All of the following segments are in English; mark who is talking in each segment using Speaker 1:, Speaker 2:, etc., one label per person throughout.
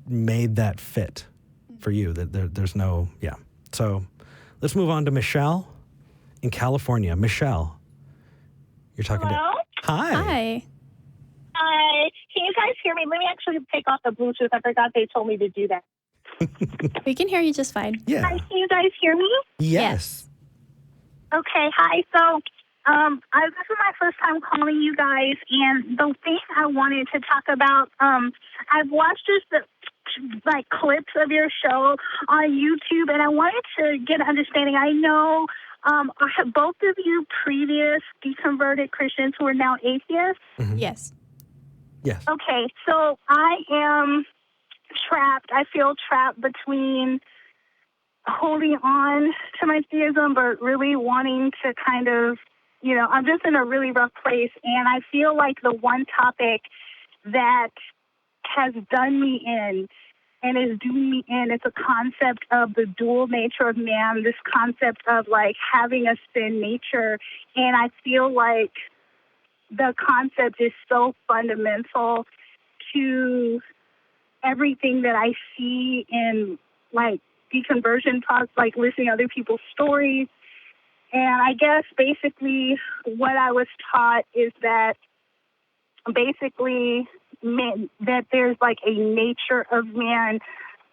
Speaker 1: made that fit for you. That there's no, yeah. So let's move on to Michele in California. Michele, you're talking
Speaker 2: Hello?
Speaker 1: Hi.
Speaker 3: Hi.
Speaker 2: Hi. Can you guys hear me? Let me actually take off the Bluetooth. I forgot they told me to do that.
Speaker 3: We can hear you just fine.
Speaker 1: Yeah.
Speaker 2: Hi, can you guys hear me?
Speaker 1: Yes.
Speaker 2: Okay, hi. So, this is my first time calling you guys, and the thing I wanted to talk about, I've watched just clips of your show on YouTube, and I wanted to get an understanding. I know both of you previous deconverted Christians who are now atheists.
Speaker 1: Mm-hmm.
Speaker 3: Yes.
Speaker 1: Yes.
Speaker 2: Okay, so I am trapped. I feel trapped between holding on to my theism, but really wanting to kind of, I'm just in a really rough place. And I feel like the one topic that has done me in and is doing me in, it's a concept of the dual nature of man, this concept of having a sin nature. And I feel like the concept is so fundamental to everything that I see in deconversion talks, listening to other people's stories. And I guess basically what I was taught is that that there's a nature of man,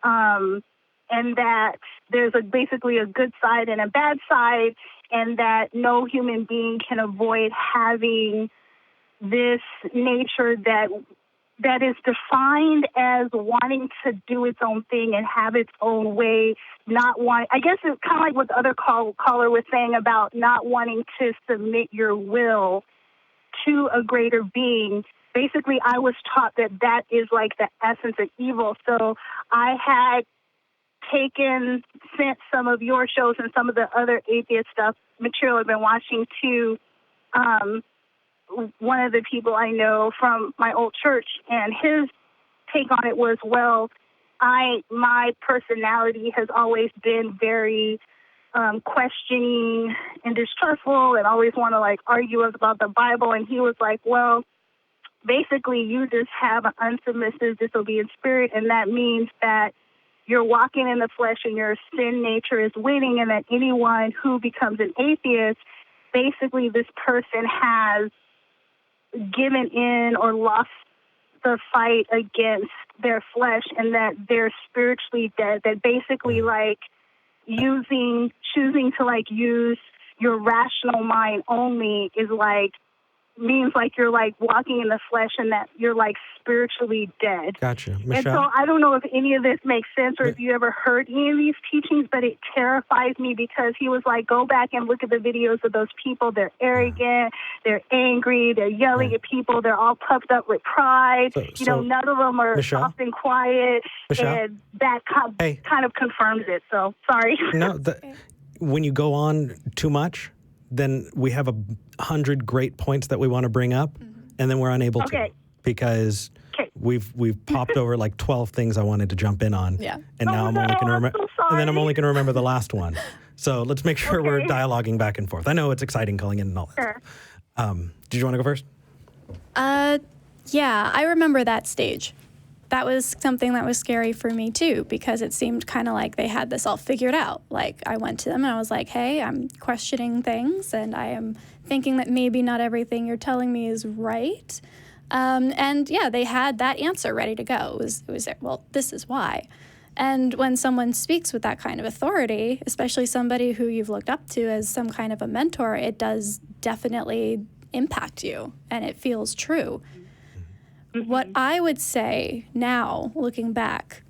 Speaker 2: and that there's basically a good side and a bad side, and that no human being can avoid having this nature that is defined as wanting to do its own thing and have its own way, I guess it's kind of like what the other caller was saying about not wanting to submit your will to a greater being. Basically, I was taught that is the essence of evil. So I had sent some of your shows and some of the other atheist stuff, material I've been watching to one of the people I know from my old church, and his take on it was, my personality has always been very questioning and distrustful and always want to argue about the Bible. And he was like, well, basically you just have an unsubmissive, disobedient spirit, and that means that you're walking in the flesh and your sin nature is winning, and that anyone who becomes an atheist, basically this person has given in or lost the fight against their flesh, and that they're spiritually dead. That basically choosing to use your rational mind only is means you're walking in the flesh, and that you're spiritually dead.
Speaker 1: Gotcha. Michele?
Speaker 2: And so I don't know if any of this makes sense or if you ever heard any of these teachings, but it terrifies me because he was go back and look at the videos of those people. They're arrogant, they're angry, they're yelling at people, they're all puffed up with pride.
Speaker 1: So
Speaker 2: none of them are
Speaker 1: Michele?
Speaker 2: soft and quiet,
Speaker 1: Michele?
Speaker 2: and that kind of confirms it. So, sorry.
Speaker 1: No, when you go on too much, then we have 100 great points that we want to bring up, and then we're unable to because we've popped over 12 things I wanted to jump in on.
Speaker 3: Yeah.
Speaker 1: And now I'm only going to remember,
Speaker 2: so sorry.
Speaker 1: and then I'm only going to remember the last one. So let's make sure we're dialoguing back and forth. I know it's exciting calling in and all that.
Speaker 2: Sure.
Speaker 1: Did you want to go first?
Speaker 3: Yeah, I remember that stage. That was something that was scary for me too, because it seemed kind of like they had this all figured out. I went to them and I was like, hey, I'm questioning things and I am thinking that maybe not everything you're telling me is right. And yeah, they had that answer ready to go. It was well, this is why. And when someone speaks with that kind of authority, especially somebody who you've looked up to as some kind of a mentor, it does definitely impact you and it feels true. What I would say now, looking back,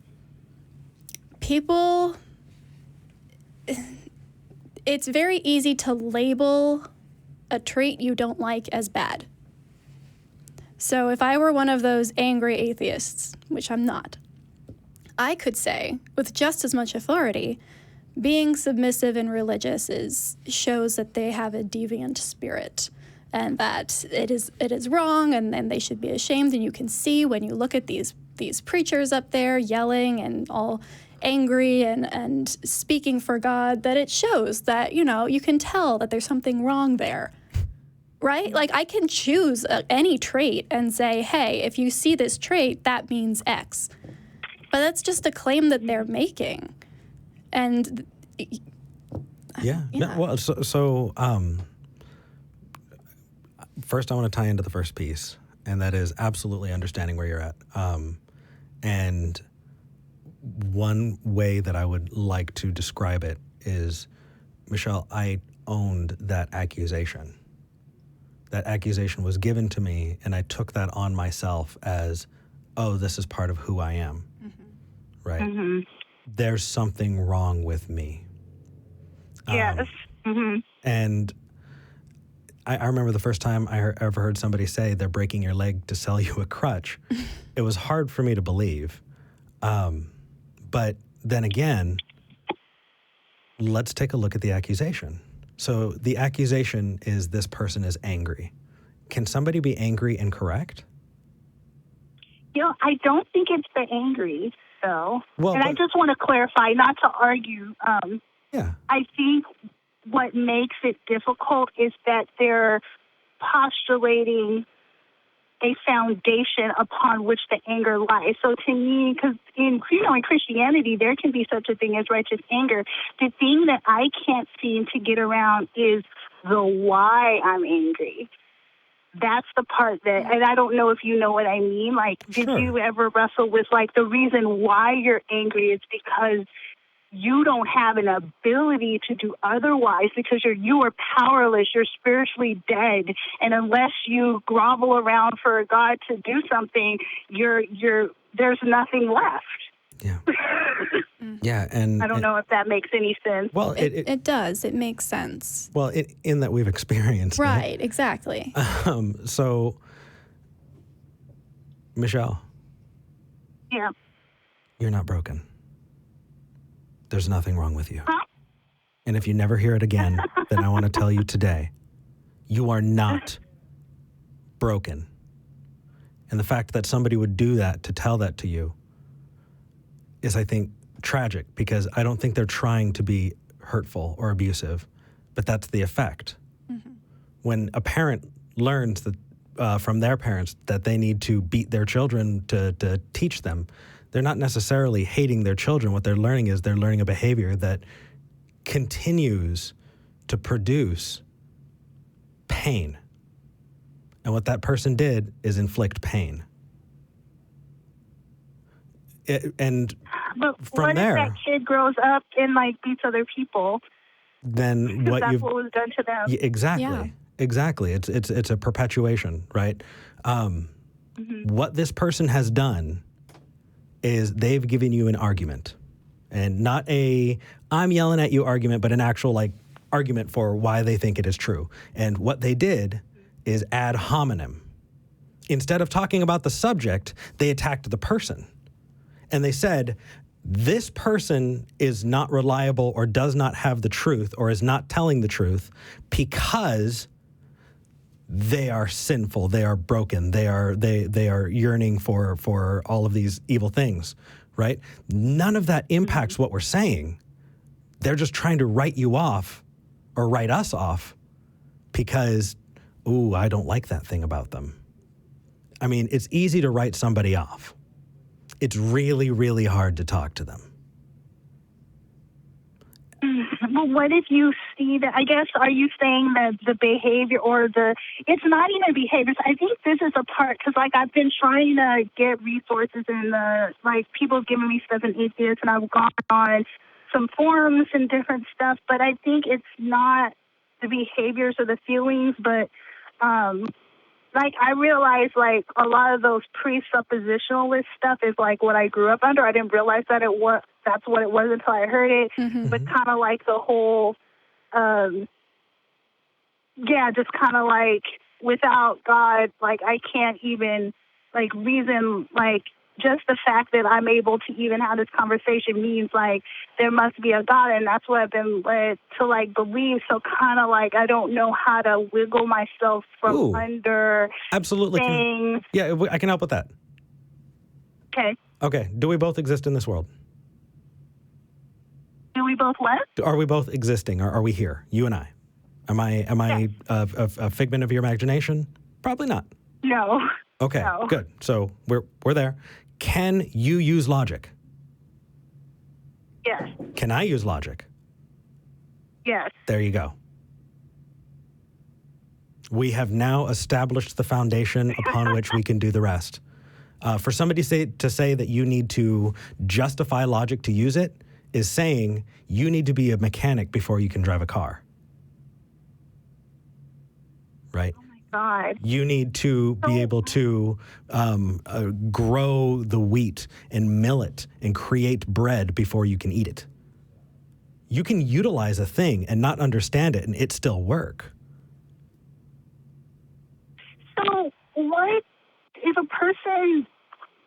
Speaker 3: people, it's very easy to label a trait you don't like as bad. So if I were one of those angry atheists, which I'm not, I could say, with just as much authority, being submissive and religious shows that they have a deviant spirit. And that it is wrong, and then they should be ashamed. And you can see when you look at these preachers up there yelling and all angry and speaking for God, that it shows that, you can tell that there's something wrong there, right? I can choose any trait and say, hey, if you see this trait, that means X. But that's just a claim that they're making. And
Speaker 1: yeah. No, well, first I want to tie into the first piece, and that is absolutely understanding where you're at. And one way that I would like to describe it is, Michele, I owned that accusation. That accusation was given to me, and I took that on myself as, oh, this is part of who I am, right? Mm-hmm. There's something wrong with me.
Speaker 2: Yes.
Speaker 1: And I remember the first time I ever heard somebody say they're breaking your leg to sell you a crutch. It was hard for me to believe. But then again, let's take a look at the accusation. So the accusation is this person is angry. Can somebody be angry and correct?
Speaker 2: I don't think it's the angry, though.
Speaker 1: Well,
Speaker 2: I just want to clarify, not to argue.
Speaker 1: Yeah.
Speaker 2: I think what makes it difficult is that they're postulating a foundation upon which the anger lies. So to me, because in Christianity, there can be such a thing as righteous anger. The thing that I can't seem to get around is the why I'm angry. That's the part that, and I don't know if you know what I mean. Like, did you ever wrestle with, like, the reason why you're angry is because you don't have an ability to do otherwise, because you are powerless, you're spiritually dead, and unless you grovel around for God to do something, there's nothing left.
Speaker 1: Yeah. Yeah, and
Speaker 2: I don't know if that makes any sense.
Speaker 1: Well,
Speaker 3: it does. It makes sense.
Speaker 1: Well, in that we've experienced
Speaker 3: right,
Speaker 1: it.
Speaker 3: Exactly.
Speaker 1: So, Michele.
Speaker 2: Yeah.
Speaker 1: You're not broken. There's nothing wrong with you.
Speaker 2: Huh?
Speaker 1: And if you never hear it again, then I want to tell you today, you are not broken. And the fact that somebody would do that, to tell that to you, is, I think, tragic, because I don't think they're trying to be hurtful or abusive, but that's the effect. Mm-hmm. When a parent learns that from their parents that they need to beat their children to teach them, they're not necessarily hating their children. What they're learning is they're learning a behavior that continues to produce pain. And what that person did is inflict pain.
Speaker 2: But what if that kid grows up and, like, beats other people?
Speaker 1: Then what
Speaker 2: that's what was done to them.
Speaker 1: Exactly.
Speaker 3: Yeah.
Speaker 1: Exactly. It's a perpetuation, right? What this person has done is they've given you an argument, and not a I'm yelling at you argument, but an actual, like, argument for why they think it is true. And what they did is ad hominem. Instead of talking about the subject, they attacked the person. And they said, this person is not reliable or does not have the truth or is not telling the truth because they are sinful, they are broken, they are yearning for all of these evil things, right? None of that impacts what we're saying. They're just trying to write you off or write us off because, I don't like that thing about them. I mean, it's easy to write somebody off. It's really, really hard to talk to them.
Speaker 2: But what if you see that, I guess, are you saying that the behavior or it's not even behaviors. I think this is a part, because, like, I've been trying to get resources and, people have given me stuff in Atheist, and I've gone on some forums and different stuff, but I think it's not the behaviors or the feelings, but, I realize, like, a lot of those presuppositionalist stuff is, like, what I grew up under. I didn't realize that that's what it was until I heard it. Mm-hmm. But kind of like the whole, just kind of like without God, like, I can't even, like, reason, like, just the fact that I'm able to even have this conversation means, like, there must be a God, and that's what I've been led to, like, believe. So kind of like I don't know how to wiggle myself from under
Speaker 1: absolutely
Speaker 2: things.
Speaker 1: I can help with that. Okay. Do we both exist in this world?
Speaker 2: Do we both what?
Speaker 1: Are we both existing? Are we here? You and I? Am I a figment of your imagination? Probably not.
Speaker 2: No.
Speaker 1: Okay,
Speaker 2: no.
Speaker 1: Good. So we're there. Can you use logic?
Speaker 2: Yes.
Speaker 1: Can I use logic?
Speaker 2: Yes.
Speaker 1: There you go. We have now established the foundation upon which we can do the rest. For somebody to say that you need to justify logic to use it is saying you need to be a mechanic before you can drive a car. Right?
Speaker 2: Oh my God.
Speaker 1: You need to be able to grow the wheat and mill it and create bread before you can eat it. You can utilize a thing and not understand it and it still work.
Speaker 2: So what if a person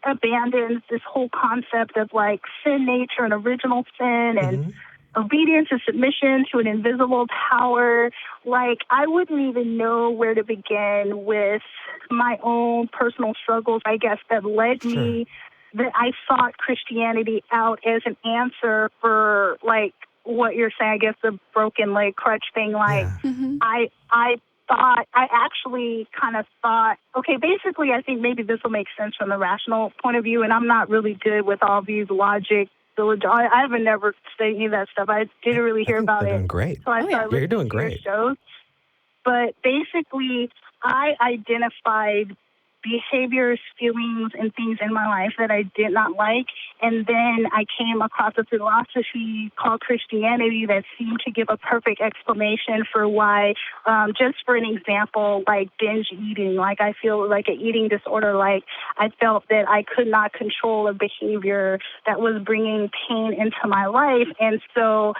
Speaker 2: abandons this whole concept of like sin nature and original sin and obedience and submission to an invisible power? Like, I wouldn't even know where to begin with my own personal struggles, I guess, that led me, that I sought Christianity out as an answer for, like, what you're saying, I guess, the broken leg crutch thing. Like, I actually kind of thought, okay, basically, I think maybe this will make sense from the rational point of view, and I'm not really good with all these logic. I haven't never studied any of that stuff. I didn't really hear about it.
Speaker 1: You're doing great.
Speaker 2: So I started
Speaker 1: You're doing
Speaker 2: listening
Speaker 1: great.
Speaker 2: to your shows. But basically, I identified behaviors, feelings, and things in my life that I did not like. And then I came across a philosophy called Christianity that seemed to give a perfect explanation for why, just for an example, like binge eating. Like, I feel like an eating disorder. Like, I felt that I could not control a behavior that was bringing pain into my life. And so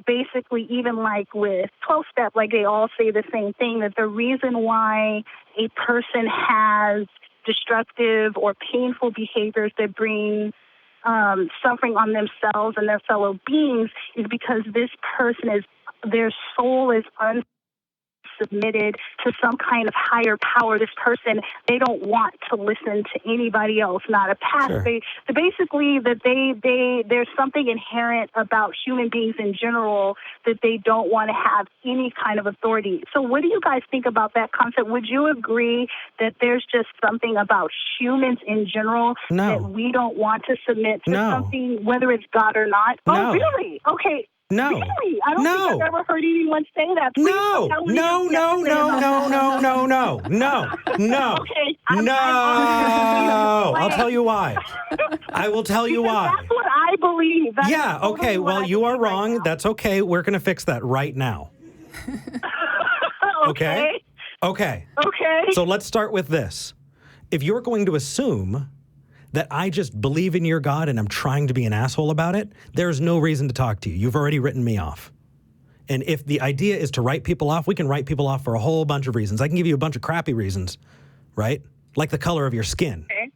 Speaker 2: basically, even like with 12-step, like they all say the same thing, that the reason why a person has destructive or painful behaviors that bring suffering on themselves and their fellow beings is because this person their soul is submitted to some kind of higher power. This person, they don't want to listen to anybody else, not a pastor. So basically, that there's something inherent about human beings in general that they don't want to have any kind of authority. So what do you guys think about that concept? Would you agree that there's just something about humans in general that we don't want to submit to something, whether it's God or not?
Speaker 1: No.
Speaker 2: Oh, really? Okay.
Speaker 1: No.
Speaker 2: Really? I don't think I've ever heard anyone say that.
Speaker 1: No.
Speaker 2: Okay.
Speaker 1: I'll tell you why. I will tell you why.
Speaker 2: That's what I believe. That's
Speaker 1: okay. Well, you are wrong. Right, that's okay. We're going to fix that right now. Okay. So let's start with this. If you're going to assume that I just believe in your God and I'm trying to be an asshole about it, there's no reason to talk to you. You've already written me off. And if the idea is to write people off, we can write people off for a whole bunch of reasons. I can give you a bunch of crappy reasons, right? Like the color of your skin.
Speaker 2: Okay.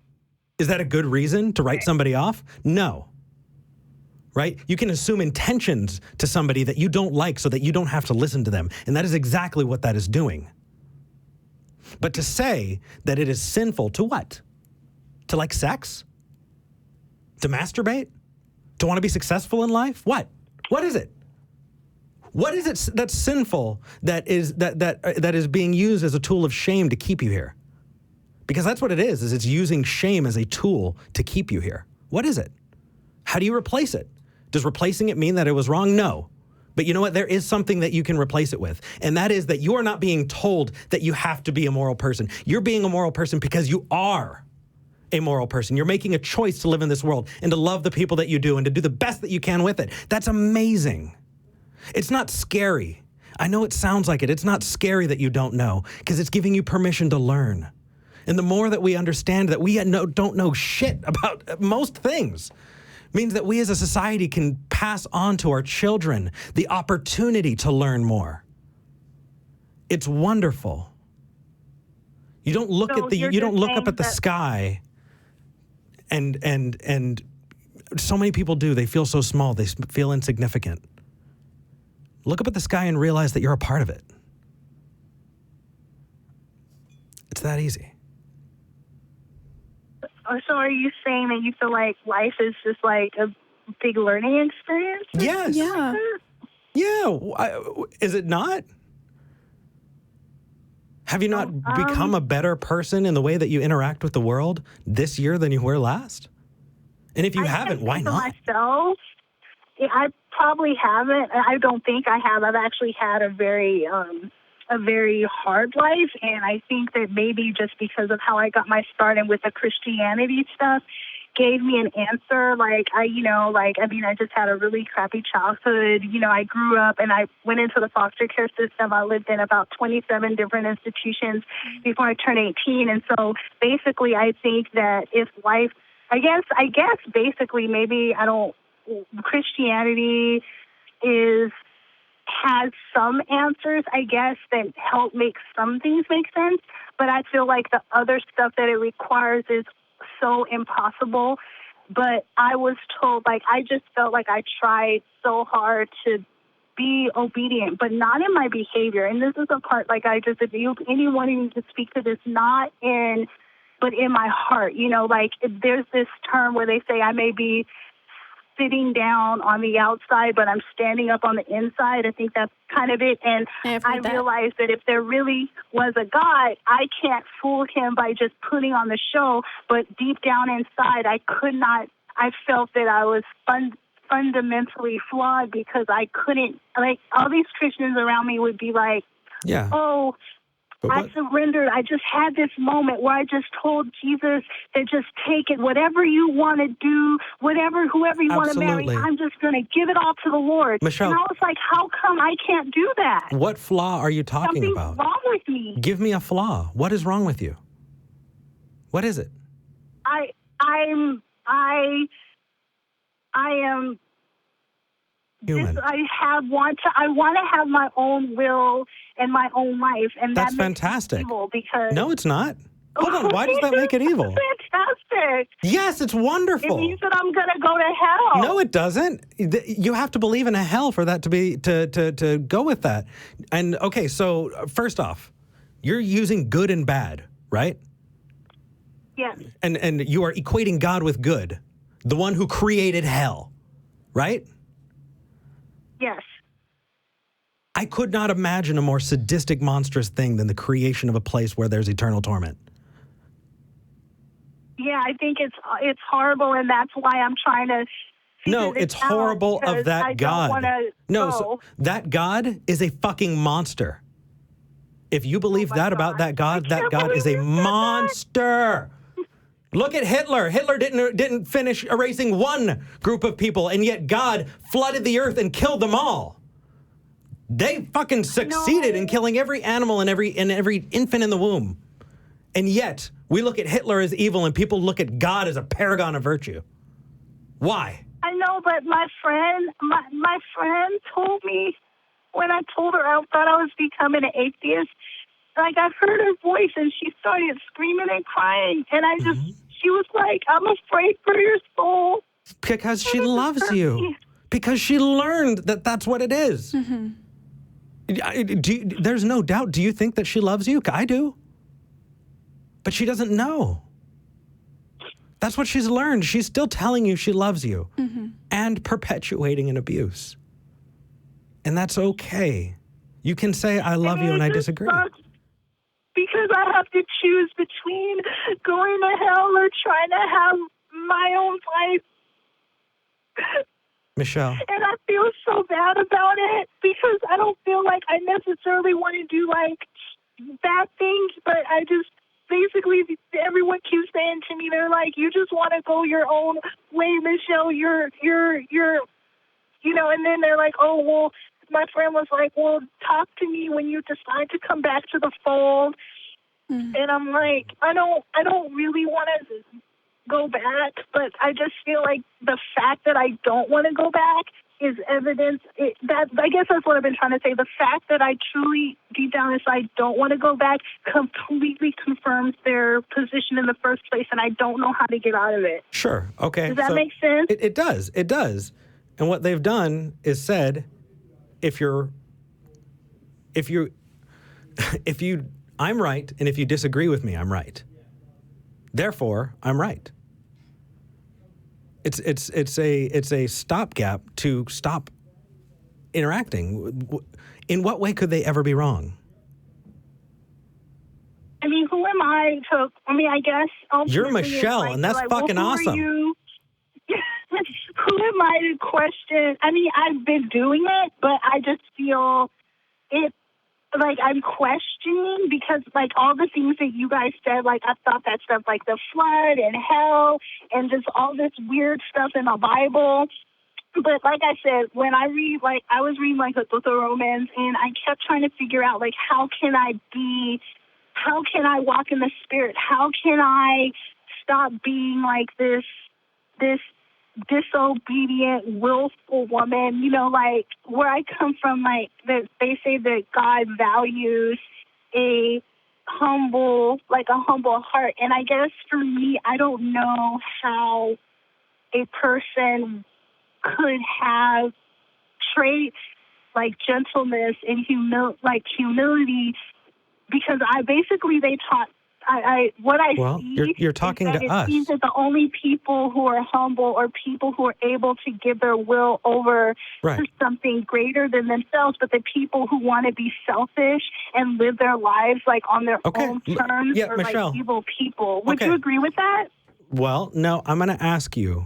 Speaker 1: Is that a good reason to write somebody off? No. Right? You can assume intentions to somebody that you don't like so that you don't have to listen to them. And that is exactly what that is doing. But to say that it is sinful to what? To like sex? To masturbate? To want to be successful in life? What? What is it? What is it that's sinful that is being used as a tool of shame to keep you here? Because that's what it is it's using shame as a tool to keep you here. What is it? How do you replace it? Does replacing it mean that it was wrong? No. But you know what? There is something that you can replace it with. And that is that you are not being told that you have to be a moral person. You're being a moral person because you are a moral person. You're making a choice to live in this world and to love the people that you do and to do the best that you can with it. That's amazing. It's not scary. I know it sounds like it. It's not scary that you don't know because it's giving you permission to learn. And the more that we understand that we don't know shit about most things means that we as a society can pass on to our children the opportunity to learn more. It's wonderful. You don't look up at the sky and so many people do. They feel so small. They feel insignificant. Look up at the sky and realize that you're a part of it. It's that easy.
Speaker 2: So are you saying that you feel like life is just like a big learning experience?
Speaker 1: Yes.
Speaker 3: Yeah.
Speaker 1: Yeah. Is it not? Have you not become a better person in the way that you interact with the world this year than you were last? And if you haven't, why not?
Speaker 2: Myself, I probably haven't. I don't think I have. I've actually had a very hard life, and I think that maybe just because of how I got my start in with the Christianity stuff gave me an answer. I just had a really crappy childhood. I grew up and I went into the foster care system. I lived in about 27 different institutions before I turned 18. And so basically I think that if life, I guess basically maybe Christianity has some answers, I guess, that help make some things make sense. But I feel like the other stuff that it requires is so impossible. But I was told, I just felt like I tried so hard to be obedient, but not in my behavior. And this is a part, if anyone needs to speak to this, but in my heart. There's this term where they say I may be sitting down on the outside, but I'm standing up on the inside. I think that's kind of it. And I realized that if there really was a God, I can't fool him by just putting on the show. But deep down inside, I felt that I was fundamentally flawed because I couldn't, all these Christians around me would be like,
Speaker 1: yeah.
Speaker 2: Oh, I surrendered. I just had this moment where I just told Jesus to just take it, whatever you want to do, whoever you want to marry, I'm just going to give it all to the Lord.
Speaker 1: Michele,
Speaker 2: and I was like, how come I can't do that?
Speaker 1: What flaw are you talking about?
Speaker 2: Something's wrong with me.
Speaker 1: Give me a flaw. What is wrong with you? What is it?
Speaker 2: I am
Speaker 1: human.
Speaker 2: I want to have my own will and my own life, and
Speaker 1: that's
Speaker 2: that makes
Speaker 1: fantastic.
Speaker 2: It evil because
Speaker 1: no, it's not. Hold on. Why does that make it evil?
Speaker 2: Fantastic.
Speaker 1: Yes, it's wonderful.
Speaker 2: It means that I'm going to go to hell.
Speaker 1: No, it doesn't. You have to believe in a hell for that to be to go with that. And okay, so first off, you're using good and bad, right?
Speaker 2: Yes.
Speaker 1: And you are equating God with good, the one who created hell, right?
Speaker 2: Yes.
Speaker 1: I could not imagine a more sadistic, monstrous thing than the creation of a place where there's eternal torment.
Speaker 2: Yeah, I think it's horrible, and that's why I'm trying to.
Speaker 1: No, it's horrible of that God. No, so that God is a fucking monster. If you believe that about that God is a monster. Look at Hitler. Hitler didn't finish erasing one group of people, and yet God flooded the earth and killed them all. They fucking succeeded in killing every animal and every infant in the womb. And yet, we look at Hitler as evil and people look at God as a paragon of virtue. Why?
Speaker 2: I know, but my friend told me when I told her I thought I was becoming an atheist, I heard her voice and she started screaming and crying. And she was like, I'm afraid for your soul.
Speaker 1: Because she loves you. Because she learned that that's what it is.
Speaker 3: Mm-hmm.
Speaker 1: There's no doubt. Do you think that she loves you? I do. But she doesn't know. That's what she's learned. She's still telling you she loves you and perpetuating an abuse. And that's okay. You can say, I love you and I disagree.
Speaker 2: Because I have to choose between going to hell or trying to have my own life.
Speaker 1: Michele.
Speaker 2: And I feel so bad about it because I don't feel like I necessarily want to do bad things, but I just basically everyone keeps saying to me, they're like, you just want to go your own way, Michele. You're and then they're like, oh well. My friend was like, well, talk to me when you decide to come back to the fold. And I'm like, I don't really want to go back, but I just feel like the fact that I don't want to go back is evidence. I guess that's what I've been trying to say. The fact that I truly, deep down inside, don't want to go back completely confirms their position in the first place, and I don't know how to get out of it.
Speaker 1: Sure. Okay.
Speaker 2: Does that make sense?
Speaker 1: It does. It does. And what they've done is said, I'm right, and if you disagree with me, I'm right. Therefore, I'm right. It's a stopgap to stop interacting. In what way could they ever be wrong?
Speaker 2: I mean, who am I I guess
Speaker 1: you're Michele, and that's fucking awesome.
Speaker 2: who am I to question? I mean, I've been doing it, but I just feel it, like, I'm questioning because, like, all the things that you guys said, like, I thought that stuff, like the flood and hell and just all this weird stuff in the Bible. But like I said, when I read, like, I was reading, like, the book of Romans, and I kept trying to figure out, like, how can I walk in the Spirit? How can I stop being, like, this disobedient, willful woman? You know, like, where I come from, like, that they say that God values a humble heart. And I guess for me, I don't know how a person could have traits like gentleness and humility, because they taught what I
Speaker 1: Well,
Speaker 2: see.
Speaker 1: you're talking to us.
Speaker 2: It seems that the only people who are humble are people who are able to give their will over to something greater than themselves. But the people who want to be selfish and live their lives like on their own terms are
Speaker 1: Michele.
Speaker 2: like evil people. Would you agree with that?
Speaker 1: Well, no, I'm going to ask you.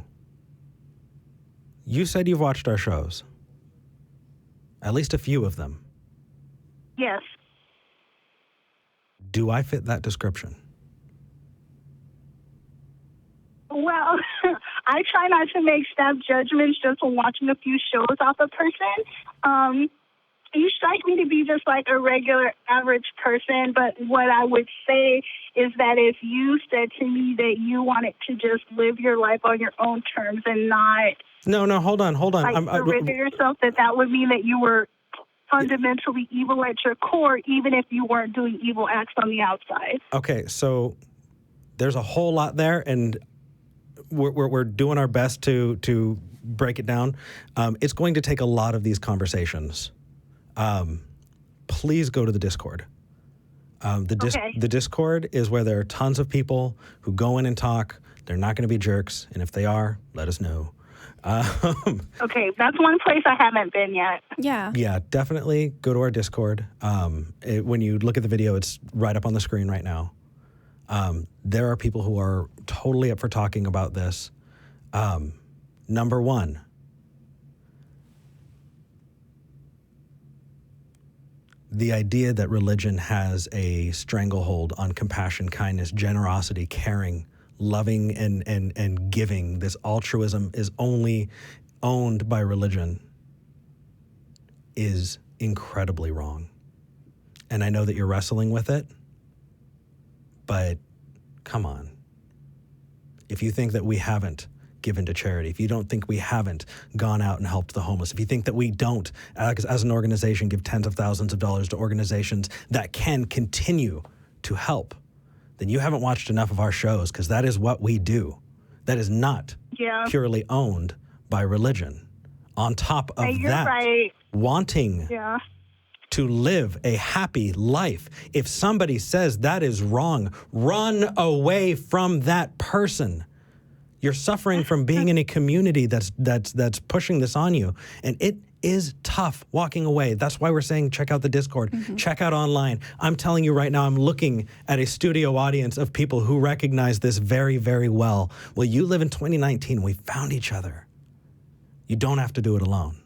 Speaker 1: You said you've watched our shows. At least a few of them.
Speaker 2: Yes.
Speaker 1: Do I fit that description?
Speaker 2: Well, I try not to make snap judgments just from watching a few shows off a person. You strike me to be just like a regular average person, but what I would say is that if you said to me that you wanted to just live your life on your own terms and not...
Speaker 1: No, hold on.
Speaker 2: Like, surrender yourself, that would mean that you were fundamentally evil at your core, even if you weren't doing evil acts on the outside.
Speaker 1: Okay, so there's a whole lot there, and we're doing our best to break it down. It's going to take a lot of these conversations. Please go to the Discord. The Discord is where there are tons of people who go in and talk. They're not going to be jerks, and if they are, let us know.
Speaker 2: Okay, that's one place I haven't been yet.
Speaker 1: Yeah, definitely go to our Discord. When you look at the video, it's right up on the screen right now. There are people who are totally up for talking about this. Number one, the idea that religion has a stranglehold on compassion, kindness, generosity, caring, loving, and giving, this altruism is only owned by religion, is incredibly wrong. And I know that you're wrestling with it, but come on. If you think that we haven't given to charity, if you don't think we haven't gone out and helped the homeless, if you think that we don't, as an organization, give tens of thousands of dollars to organizations that can continue to help, then you haven't watched enough of our shows, because that is what we do. That is not purely owned by religion. On top of wanting to live a happy life. If somebody says that is wrong, run away from that person. You're suffering from being in a community that's pushing this on you, and it is tough walking away. That's why we're saying check out the Discord, check out online. I'm telling you right now, I'm looking at a studio audience of people who recognize this very, very well. Well, you live in 2019. We found each other. You don't have to do it alone.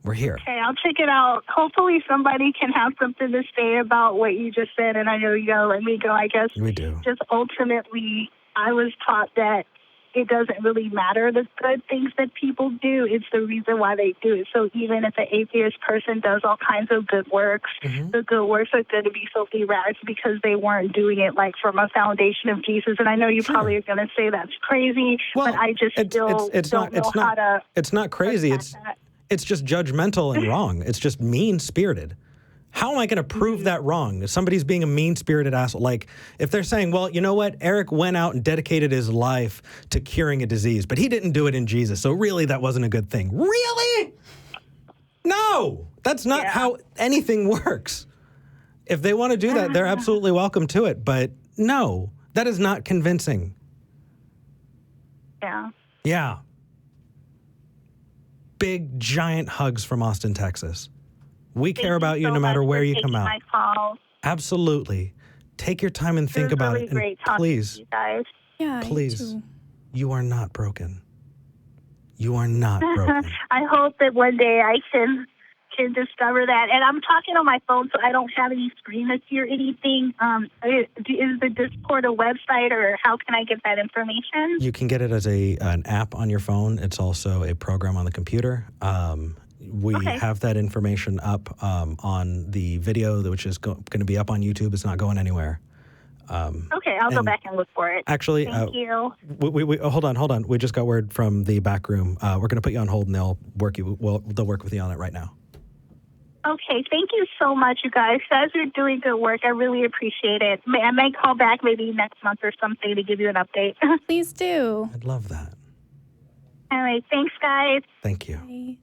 Speaker 1: We're here.
Speaker 2: Okay, I'll check it out. Hopefully somebody can have something to say about what you just said, and I know you gotta let me go. I guess
Speaker 1: we do.
Speaker 2: Just ultimately, I was taught that it doesn't really matter the good things that people do. It's the reason why they do it. So even if an atheist person does all kinds of good works, the good works are going to be filthy rags because they weren't doing it like from a foundation of Jesus. And I know you probably are going to say that's crazy, but I just don't know how to...
Speaker 1: It's not crazy. It's just judgmental and wrong. It's just mean-spirited. How am I going to prove that wrong? If somebody's being a mean-spirited asshole, like if they're saying, well, you know what? Eric went out and dedicated his life to curing a disease, but he didn't do it in Jesus. So really, that wasn't a good thing. Really? No, that's not how anything works. If they want to do that, they're absolutely welcome to it. But no, that is not convincing. Yeah. Big, giant hugs from Austin, Texas. We care about you no matter where you come out. Absolutely. Take your time and think about it. And please,
Speaker 2: you guys.
Speaker 3: Yeah,
Speaker 1: please, you are not broken. You are not broken.
Speaker 2: I hope that one day I can discover that. And I'm talking on my phone, so I don't have any screen to see or anything. Is the Discord a website, or how can I get that information?
Speaker 1: You can get it as an app on your phone. It's also a program on the computer. We have that information up on the video, which is going to be up on YouTube. It's not going anywhere.
Speaker 2: Okay, I'll go back and look for it.
Speaker 1: Actually,
Speaker 2: thank you.
Speaker 1: Hold on. We just got word from the back room. We're going to put you on hold, and they'll work with you on it right now.
Speaker 2: Okay, thank you so much, you guys. You guys are doing good work. I really appreciate it. I may call back maybe next month or something to give you an update.
Speaker 3: Please do.
Speaker 1: I'd love that.
Speaker 2: All right, thanks, guys.
Speaker 1: Thank you.
Speaker 3: Bye.